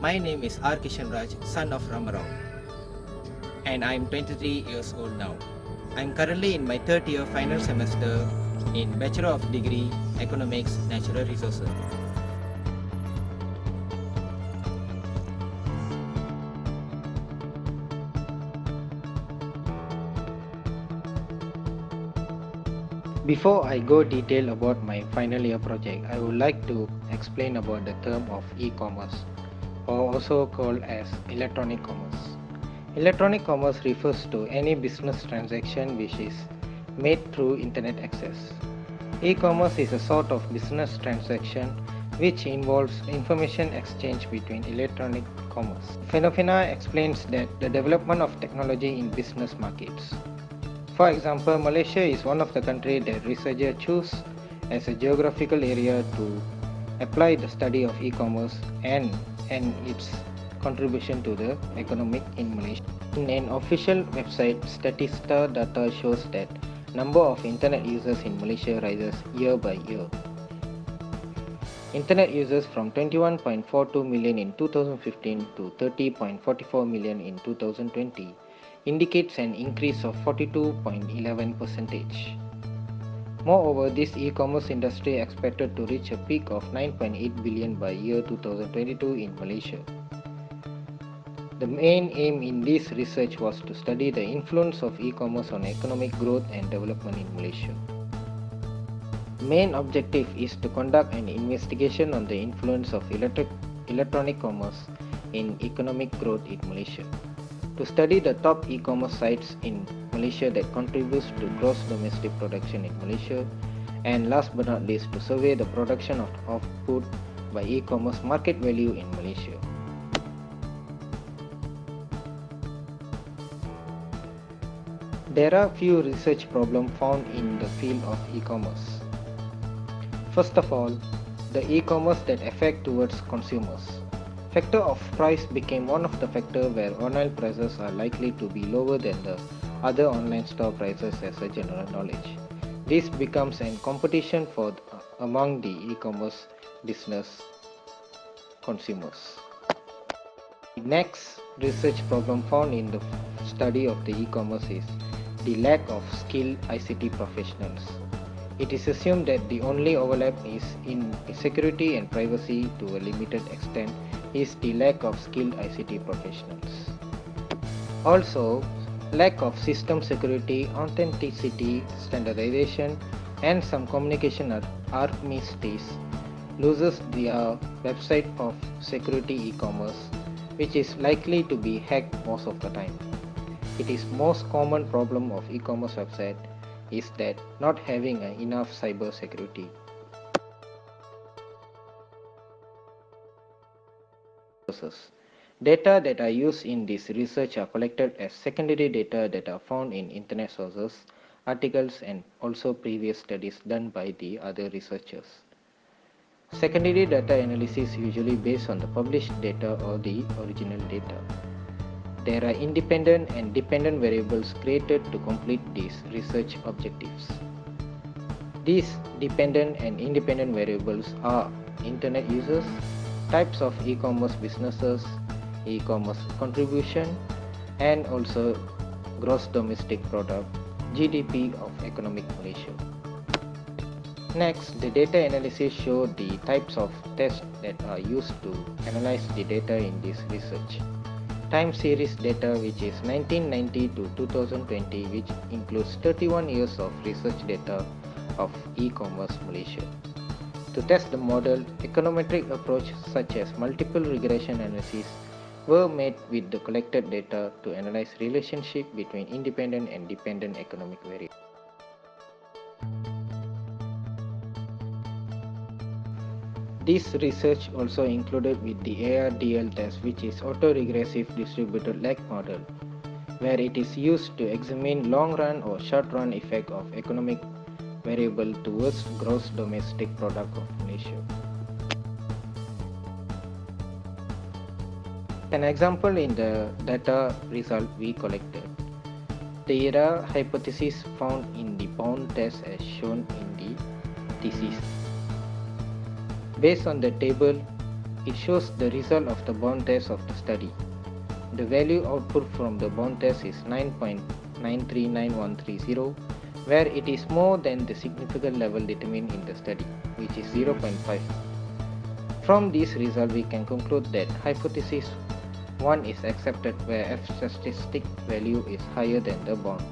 My name is R. Kishan Raj, son of Ramarao, and I am 23 years old now. I am currently in my third year final semester in Bachelor of Degree Economics Natural Resources. Before I go detail about my final year project, I would like to explain about the term of e-commerce, or also called as electronic commerce. Electronic commerce refers to any business transaction which is made through internet access. E-commerce is a sort of business transaction which involves information exchange between electronic commerce. Phenomena explains that the development of technology in business markets. For example, Malaysia is one of the countries that researchers choose as a geographical area to apply the study of e-commerce and its contribution to the economic in Malaysia. In an official website, Statista data shows that number of internet users in Malaysia rises year by year. Internet users from 21.42 million in 2015 to 30.44 million in 2020 indicates an increase of 42.11%. Moreover, this e-commerce industry expected to reach a peak of 9.8 billion by year 2022 in Malaysia. The main aim in this research was to study the influence of e-commerce on economic growth and development in Malaysia. The main objective is to conduct an investigation on the influence of electronic commerce in economic growth in Malaysia. To study the top e-commerce sites in Malaysia that contributes to gross domestic production in Malaysia, and last but not least, to survey the production of output by e-commerce market value in Malaysia. There are few research problems found in the field of e-commerce. First of all, the e-commerce that affect towards consumers. Factor of price became one of the factors where online prices are likely to be lower than the other online store prices as a general knowledge. This becomes a competition among the e-commerce business consumers. The next research problem found in the study of the e-commerce is the lack of skilled ICT professionals. It is assumed that the only overlap is in security and privacy. To a limited extent is the lack of skilled ICT professionals. Also, lack of system security, authenticity, standardization, and some communication are mistakes loses the website of security e-commerce, which is likely to be hacked most of the time. It is most common problem of e-commerce website is that not having enough cyber security. Data that are used in this research are collected as secondary data that are found in internet sources, articles, and also previous studies done by the other researchers. Secondary data analysis usually based on the published data or the original data. There are independent and dependent variables created to complete these research objectives. These dependent and independent variables are internet users, types of e-commerce businesses, e-commerce contribution, and also gross domestic product, GDP of economic Malaysia. Next, the data analysis showed the types of tests that are used to analyze the data in this research. Time series data, which is 1990 to 2020, which includes 31 years of research data of e-commerce Malaysia. To test the model, econometric approach such as multiple regression analysis were made with the collected data to analyze relationship between independent and dependent economic variables. This research also included with the ARDL test, which is auto-regressive distributed lag model, where it is used to examine long-run or short-run effect of economic variable towards gross domestic product of Malaysia. An example in the data result we collected. The error hypothesis found in the bound test as shown in the thesis. Based on the table, It shows the result of the bond test of the study. The value output from the bond test is 9.939130, where it is more than the significant level determined in the study, which is 0.5. From this result, we can conclude that hypothesis 1 is accepted where F statistic value is higher than the bond.